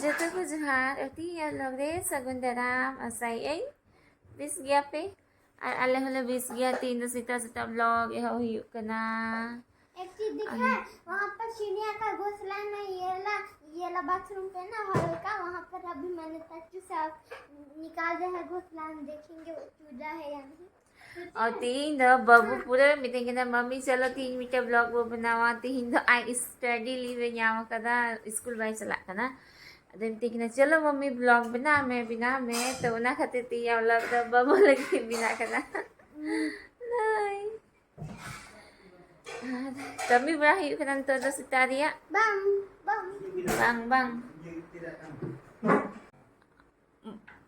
Jatuh ko jahat, arti ya logre sagun daram asai ay bis gya pe aleh hole bis gya Tehin'do Sita vlog यह हुई कना एक चीज दिखा है वहाँ पर चिड़िया का घोंसला में ये ला बाथरूम पे ना हॉल का वहाँ पर अभी मैंने टच से निकाल दिया है घोंसला में देखेंगे चूजा है या नहीं और Tehin'do babu पूरे मीटिंग के ना मम्मी चलो 3 मीटर ब्लॉग वो बनावा Tehin'do आई स्टडी लीव यहाँ कदा स्कूल बाई चला कना अदम तीकना चलो मम्मी ब्लॉग बना मैं तो ना खाते ती या ब्लॉग तो बाबू लगे बिना कना नहीं kami berakhir ke dalam tu sita dia bang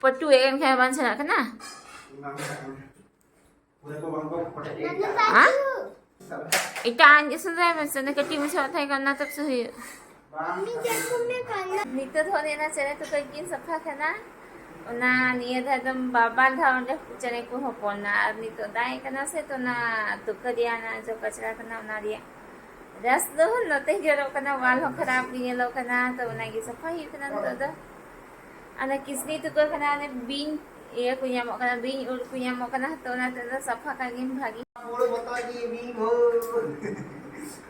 petu kan kai ban sana kana ha ita anje sunai ban sana kati musa thai kana tak suhi ni to thone na chane to kai safa kana ona niya dhadam baba dhawan chane ko hopona ni to dai kana se to na to kariya na jo kachra kana na dia रस दो नते जरो कना वाल हो खराब नहीं लो कना तो बनाएगी सफाई कना तो दो अने किसनी तो को कना ने बीन ये कुया मो कना बीन उड़ कुया मो कना तो ना तो सफा करके भागी बोलो बता जी बीन हो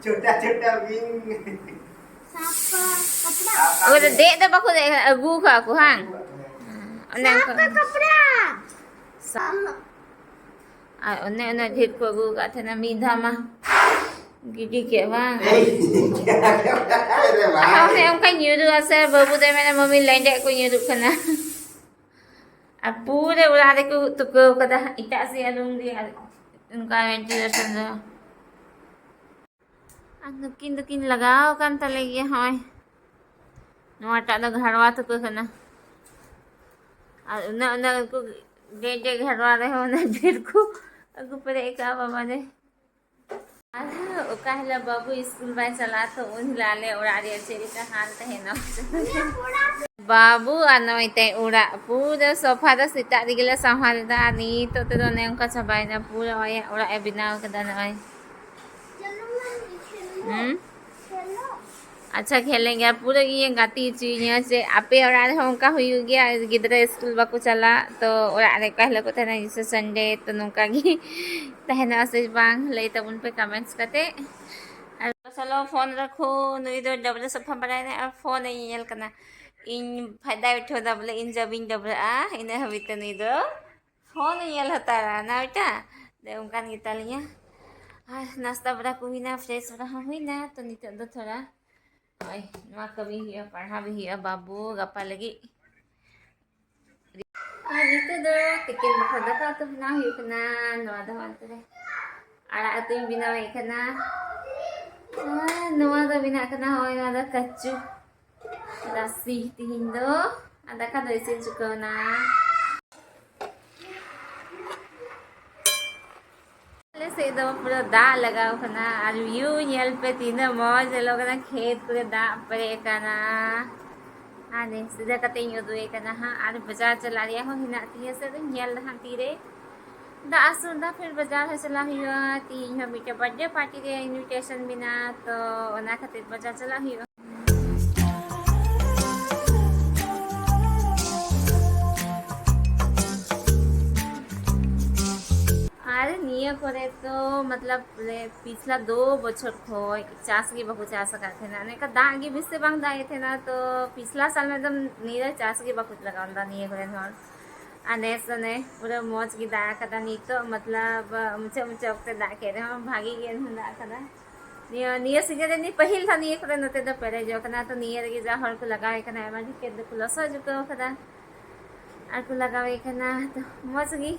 छोटा बीन साफ कपड़ा अगर दे दे बको दे अगू का को हां अने कपड़ा अने ढेर को अगू का थे ना मीधा मा gidi kya bang aku yang kan nyuruh asal babu deh mana mami lain dek aku nyuruh kena aku deh ulah dek aku tukar kata itak sih adung dia उनका वेंटिलेशन जो दुकिन लगाओ kan tali ya hoy nuata da gharwa to ko kana una ko de gharwa re ho na dir ko aku pare ka baba ne कहला बाबू school by चला तो उन लाले उड़ा रे चेरी का हाल तहे न बाबू अनोइते उड़ा पूरा सोफा द सिता दिगला संभाल दा नी तो ने उनका सबाई ना पूरा उड़ा ए बिनाव कदा न अच्छा खेलेंगे पूरा ये गाती चीज से आपे और उनका हुई गया गिदरा स्कूल बाको चला तो और कहला को थे जैसे संडे तो नुका गी तहना से बांग ले तब उन पे कमेंट्स करते चलो फोन रखो नुई दो डबल सफा बनाए ने फोन नहीं यल करना इन फायदा उठो डबल इन जबिंग डबल इन हवित नुई दो फोन नहीं यल होता ना बेटा दे उनका गीता लिया नाश्ता बड़ा को हुई ना फ्रेश बड़ा हुई ना तो नीचे दो थोड़ा ay kami hiya parhabi hiya babu gapa lagi dito do tikin makada ka to na hiya kana no ada wante de ara ato yung binaway kana no ada bina kana hoy ada kachu rasi Tehin'do ada ka do isin chuko na से एकदम पूरा दा लगाओ कना और you nil पे तीनों मौज लोग ना खेत पूरे दा परे कना हाँ ने सीधा कते यूँ दुए कना हाँ और बाजार चला रिया हो हिना तीन से तो नियल हाँ तीरे दा आसुंदा फिर बाजार है चला हुआ तीन हो मीठा बर्थडे पार्टी रे इनविटेशन बिना तो ना खातिर बाजार चला हुआ निये करे तो मतलब पिछला 2 बछर खो चास की बहु चास करते ना ने का दागी बिसे बांग दाए थे ना तो पिछला साल में एकदम नीरे चास की बहु लगांदा निये करे नर अने सने पूरा मौज की दाया कदा नी तो मतलब मुझे वक्त दा के रे भागी गे दा कदा निये सिगे नी पहिल था निये करे नते द परे जो कना तो निये गे जा हर को लगाए कना मा के द कुलसा जो को कदा आ को लगावे कना तो मौज की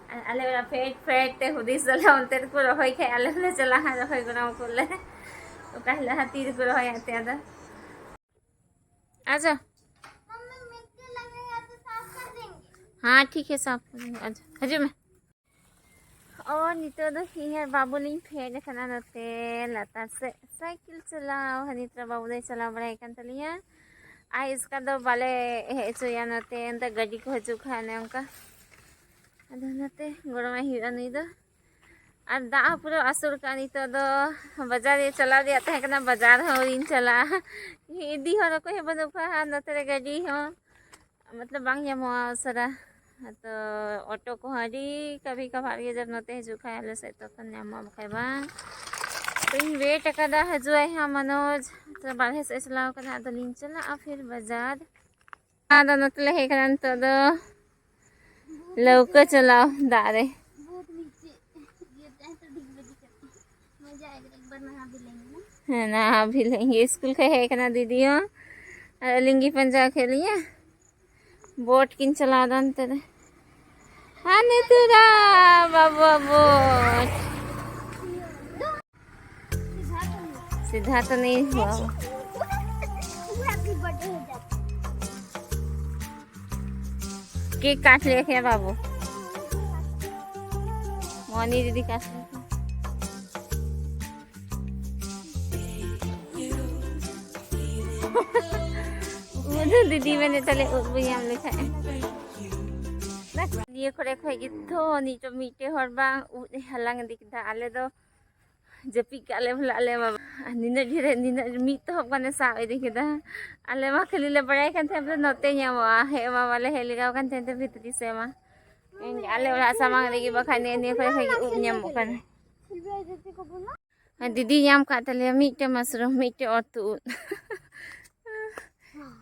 अले वाला फेट ते हुदी चला उनते को रहोय खाय अले वाला चला हा रहोय गुनाव कोले तो कहला हाथी को रहोय आते आदा आजा मम्मी मिट्टी लगेगा तो साफ कर देंगे हाँ ठीक है साफ आजा हजू में और नितो दो हियर बाबू लिंग फेड खाना नते लता से साइकिल चलाओ हनित्रा बाबू दे चला बड़ा एकन तलिया आ इसका दो वाले हे चोया नते अंत गाड़ी को हजू खाने उनका अदनते गरम हिया नहीं दो और दाग पूरा आसुर का नितो दो बाजार चला दिया तहे कना बाजार होरिन चला इदी हर को हे बनुफा नतरे गाड़ी हो मतलब बांग यामो सरा तो ऑटो को हरी कभी कभार ये जब नते हजू खाए से तो यामो बखाय बांग तो इन वेट कदा हजुए हाँ मनोज तो बारहे से चलाओ कना तो लिन चला फिर बाजार आदा नतले हे कना तो दो लौका चलाओ दारे बहुत नीचे गिरता है तो डिग बजी करते मजा आएगा एक बार नहा भी लेंगे ना है ना अभी लेंगे स्कूल के है कना दीदियों लिंगी पंजा खेलिए बोट किन चला दन तेरे हाँ ने तुरा बाबा बोट सीधा तो नहीं हुआ हैप्पी बर्थडे हो जाता केक काट लिया क्या बाबू मोनी दीदी काट लिया दीदी मैंने चले हम लिखा है ये खोरे खोई गिद्धो नीचो मीटे हर बांग हलांग दिखदा आले दो जपी काले भला आले बाबा निना ढेरे निना मीट तो हबने सा दिखदा आले मा खाली ले बड़ाई कान थे नते ᱧᱟᱢᱚᱜᱼᱟ हे मा वाले हे लगाव कान थे भितरी से मा आले वाला सामान रेगी बखाने ने खोई खोई ᱧᱟᱢᱚᱜ ᱠᱟᱱᱟ सिल्विया दीदी को बोला दीदी ᱧᱟᱢ ᱠᱟᱜ ᱛᱟᱞᱮᱭᱟ ᱢᱤᱫᱴᱮᱱ मशरूम ᱢᱤᱫᱴᱮᱱ ᱚᱛ ᱩᱫ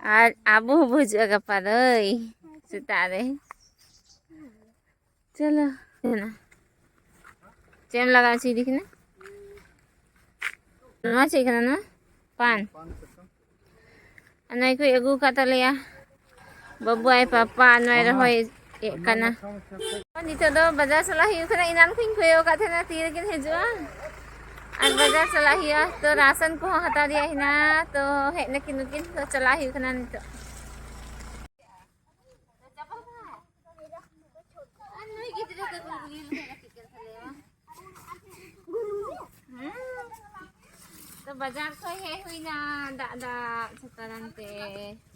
और आबू बुझुआ गपा रही सितारे चलो ना चेम लगा ची दिखने नवा चाहिए ना पान अनाई को एगू का तलिया बबू आई पापा अनवाई रहोय कना नितो दो बाजार चला हियो कना इनान खुइन खोयो का थे ना तीर किन हेजुआ और बाजार चला हियो तो राशन को हटा दिया हिना तो हेने किन तो चला हियो कना नितो तो बाजार को है हुई ना दादा सतारंते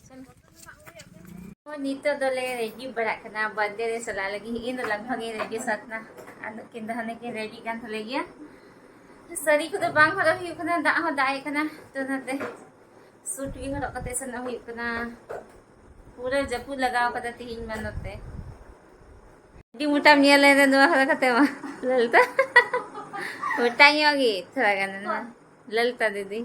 चल ओ नीतो दोले रेडी बड़ा कना बर्थडे रे चला लगी इन लगभग रेडी सतना अनु किंदा हने के रेडी कान थले गया सरी को तो बांग हरो हुई कना दा हो दाए कना तो नते सूट की हरो कते सन हुई कना पूरा जपू लगाव कते तीन मनते डी मोटा नियले ने दो हरो कते मा ललता उठाई होगी थोड़ा गाना ललता दीदी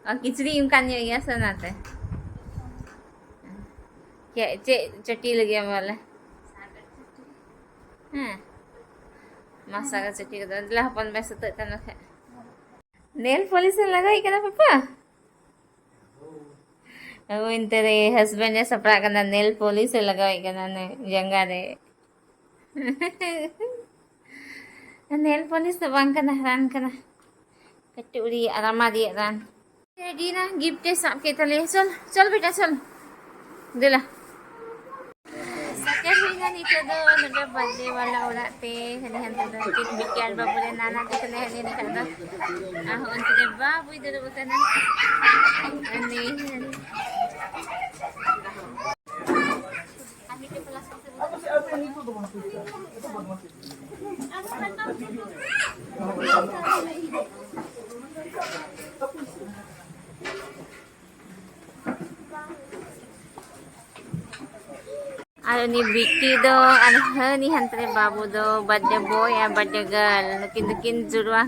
और खिचड़ी इनका नहीं गया सुनाते क्या चट्टी लगी वाला हाँ मासा का चट्टी का दिला अपन बैसे तो इतना है नेल पॉलिश लगाई क्या ना पापा वो इन तेरे हस्बैंड ने सपरा करना नेल पॉलिश लगाई क्या ने जंगा रे नेल पॉलिश तो बांग करना रान करना कटोरी आरामा दिया रान रेडी ना गिफ्ट साफ के तले चल चल बेटा चल दिला सके हुई ना नीचे दो नडे बर्थडे वाला उड़ाते हनी हंते दो केक बिकियार बाबू रे नाना दिखने हनी निकल दो आहो अंतरे बाबू इधर बकना अनि आमी के plus Ano ni Vicky do, ano ni hantare babu do, birthday boy ya birthday girl, nukin jurwa,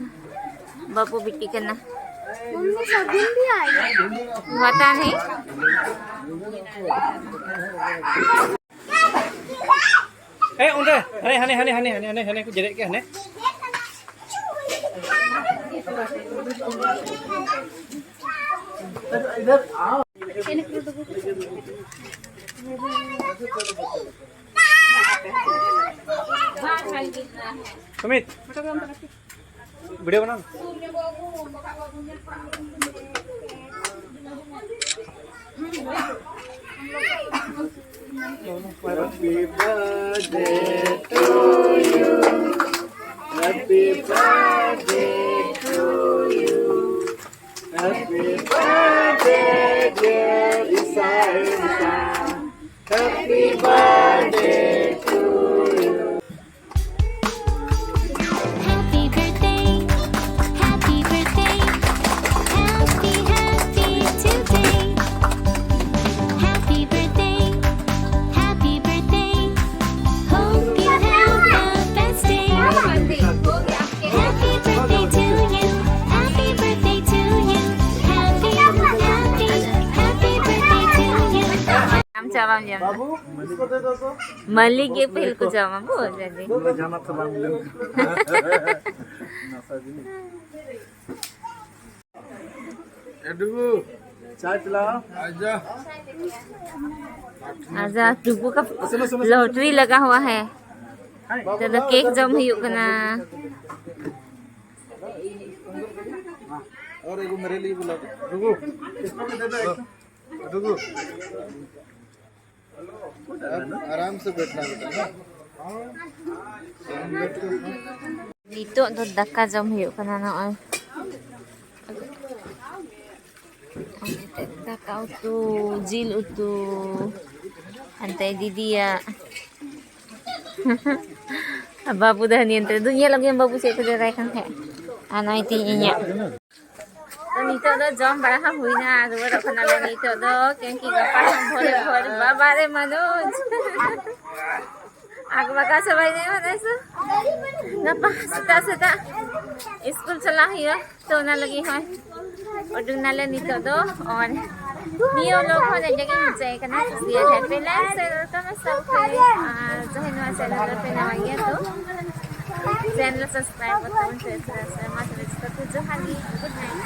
babu Vicky ka na. Mummy सगुन भी आएगा Bata नहीं? उनके हने को जरे के हने इधर आओ सुमित वीडियो बना Happy birthday to you. Happy birthday to you. Happy birthday, dear Isa. Happy birthday to you. jawab jam. बाबू इसको दे दो तो Mali ke pil ko jawab bu jadi. बोला जाना था बाबू एडू चाय पिलाओ आजा आजा टुकु का लॉटरी लगा हुआ है तो केक जम हुई कना और एगो मेरे लिए बुला रुको इसको भी दे दो रुको आराम से बैठना बेटा Dito do daka jam huyu kana na ay. Daka utu jil utu antay didia. Babu dah ni antay dunia lagi yang babu saya tu rai kan hai. Ana iti inya. तो नीतो दो जम बड़ा हम हुई ना रुआ रखना ले नीतो दो क्योंकि गप्पा हम भोरे भोरे बाबा रे मनोज आग बका से भाई नहीं होता ऐसा गप्पा सीता सीता स्कूल चला ही है तो ना लगी है और दुना ले नीतो दो और नियो लोग हो जाएंगे कि मुझे करना दिया है पहले से तो मैं सब करे जो है ना चैनल पे ना आइए तो चैनल सब्सक्राइब करो तो मत मिस करो जो हाली गुड नाइट